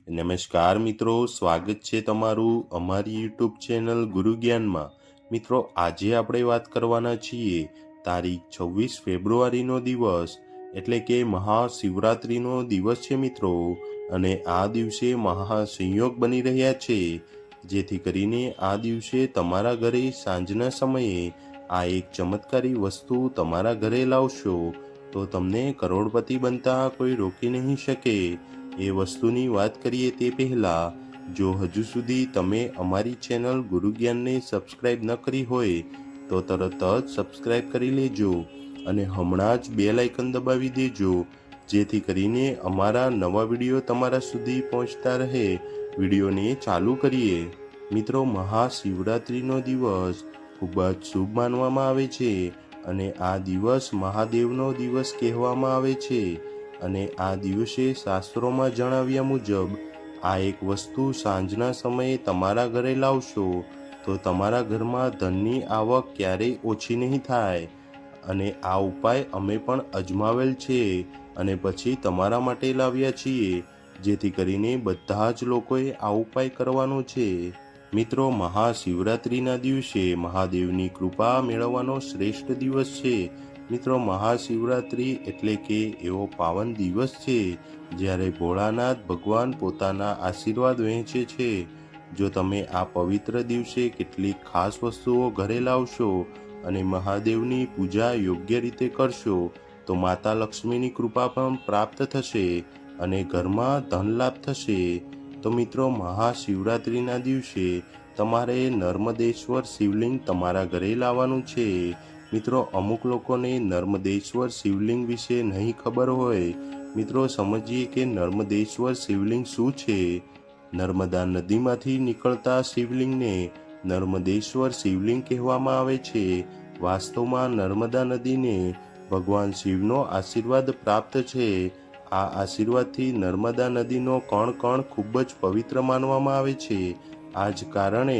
નમસ્કાર મિત્રો, સ્વાગત છે તમારું અમારી યુટ્યુબ ચેનલ ગુરુ જ્ઞાનમાં। મિત્રો, આજે આપણે વાત કરવાના છીએ તારીખ 26 ફેબ્રુઆરીનો દિવસ એટલે કે મહાશિવરાત્રિનો દિવસ છે મિત્રો। અને આ દિવસે મહાસંયોગ બની રહ્યા છે, જેથી કરીને આ દિવસે તમારા ઘરે સાંજના સમયે આ એક ચમત્કારી વસ્તુ તમારા ઘરે લાવશો તો તમને કરોડપતિ બનતા કોઈ રોકી નહીં શકે। એ વસ્તુની વાત કરીએ તે પહેલાં, જો હજુ સુધી તમે અમારી ચેનલ ગુરુ જ્ઞાનને સબસ્ક્રાઈબ ન કરી હોય તો તરત જ સબસ્ક્રાઈબ કરી લેજો અને હમણાં જ બેલ આઇકન દબાવી દેજો, જેથી કરીને અમારા નવા વિડીયો તમારા સુધી પહોંચતા રહે। વિડીયોને ચાલુ કરીએ। મિત્રો, મહાશિવરાત્રિનો દિવસ ખૂબ જ શુભ માનવામાં આવે છે અને આ દિવસ મહાદેવનો દિવસ કહેવામાં આવે છે। અને આ દિવસે શાસ્ત્રોમાં જણાવ્યા મુજબ આ એક વસ્તુ સાંજના સમયે તમારા ઘરે લાવશો તો તમારા ઘરમાં ધનની આવક ક્યારેય ઓછી નહીં થાય। અને આ ઉપાય અમે પણ અજમાવેલ છે અને પછી તમારા માટે લાવ્યા છીએ, જેથી કરીને બધા જ લોકોએ આ ઉપાય કરવાનો છે। મિત્રો, મહાશિવરાત્રિના દિવસે મહાદેવની કૃપા મેળવવાનો શ્રેષ્ઠ દિવસ છે। મિત્રો, મહાશિવરાત્રિ એટલે કે એવો પાવન દિવસ છે જ્યારે ભોળાનાથ ભગવાન પોતાના આશીર્વાદ વહેંચે છે। જો તમે આ પવિત્ર દિવસે કેટલીક ખાસ વસ્તુઓ ઘરે લાવશો અને મહાદેવની પૂજા યોગ્ય રીતે કરશો તો માતા લક્ષ્મીની કૃપા પણ પ્રાપ્ત થશે અને ઘરમાં ધન લાભ થશે। તો મિત્રો, મહાશિવરાત્રિના દિવસે તમારે નર્મદેશ્વર શિવલિંગ તમારા ઘરે લાવવાનું છે। મિત્રો, અમુક લોકોને નર્મદેશ્વર શિવલિંગ વિશે નહીં ખબર હોય। મિત્રો, સમજીએ કે નર્મદેશ્વર શિવલિંગ શું છે। નર્મદા નદીમાંથી નીકળતા શિવલિંગને નર્મદેશ્વર શિવલિંગ કહેવામાં આવે છે। વાસ્તવમાં નર્મદા નદીને ભગવાન શિવનો આશીર્વાદ પ્રાપ્ત છે। આ આશીર્વાદથી નર્મદા નદીનો કણ કણ ખૂબ જ પવિત્ર માનવામાં આવે છે। આ જ કારણે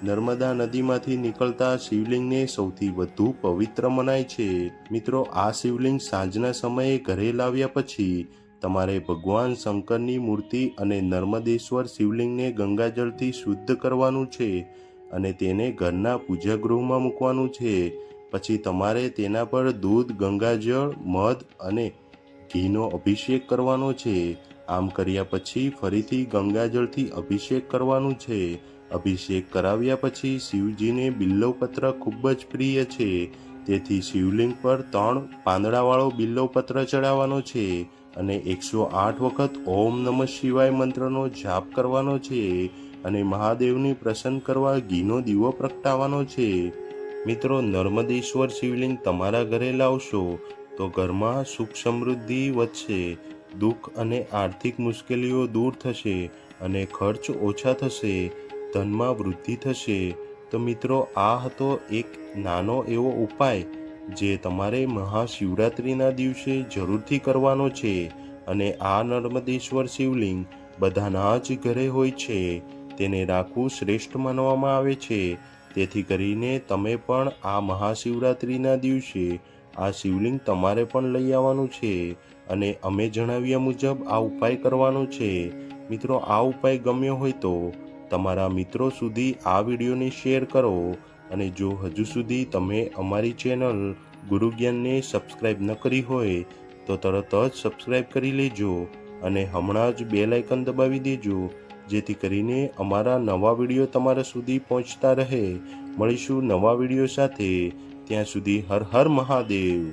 નર્મદા નદીમાંથી નીકળતા શિવલિંગને સૌથી વધુ પવિત્ર મનાય છે। મિત્રો, આ શિવલિંગ સાંજના સમયે ઘરે લાવ્યા પછી તમારે ભગવાન શંકરની મૂર્તિ અને નર્મદેશ્વર શિવલિંગને ગંગાજળથી શુદ્ધ કરવાનું છે અને તેને ઘરના પૂજાગૃહમાં મૂકવાનું છે। પછી તમારે તેના પર દૂધ, ગંગાજળ, મધ અને ઘીનો અભિષેક કરવાનો છે। આમ કર્યા પછી ફરીથી ગંગાજળથી અભિષેક કરવાનું છે। અભિષેક કરાવ્યા પછી શિવજીને બિલ્વપત્ર ખૂબ જ પ્રિય છે, તેથી શિવલિંગ પર 3 પાંદડાવાળો બિલ્વપત્ર ચડાવવાનો છે અને 108 વખત ઓમ નમઃ શિવાય મંત્રનો જાપ કરવાનો છે અને મહાદેવને પ્રસન્ન કરવા ઘીનો દીવો પ્રગટાવવાનો છે। મિત્રો, નર્મદેશ્વર શિવલિંગ તમારા ઘરે લાવશો તો ઘરમાં સુખ સમૃદ્ધિ વધશે, દુઃખ અને આર્થિક મુશ્કેલીઓ દૂર થશે અને ખર્ચ ઓછા થશે, ધનમાં વૃદ્ધિ થશે। તો મિત્રો, આ હતો એક નાનો એવો ઉપાય જે તમારે મહાશિવરાત્રિના દિવસે જરૂરથી કરવાનો છે। અને આ નર્મદેશ્વર શિવલિંગ બધાના જ ઘરે હોય છે, તેને રાખવું શ્રેષ્ઠ માનવામાં આવે છે। તેથી કરીને તમે પણ આ મહાશિવરાત્રિના દિવસે આ શિવલિંગ તમારે પણ લઈ આવવાનું છે અને અમે જણાવ્યા મુજબ આ ઉપાય કરવાનો છે। મિત્રો, આ ઉપાય ગમ્યો હોય તો તમારા મિત્રો સુધી આ વિડીયોને શેર કરો અને જો હજુ સુધી તમે અમારી ચેનલ ગુરુ જ્ઞાનને સબસ્ક્રાઈબ ન કરી હોય તો તરત જ સબસ્ક્રાઈબ કરી લેજો અને હમણાં જ બેલ આઇકન દબાવી દેજો, જેથી કરીને અમારા નવા વિડીયો તમારા સુધી પહોંચતા રહે। મળીશું નવા વિડીયો સાથે, ત્યાં સુધી હર હર મહાદેવ।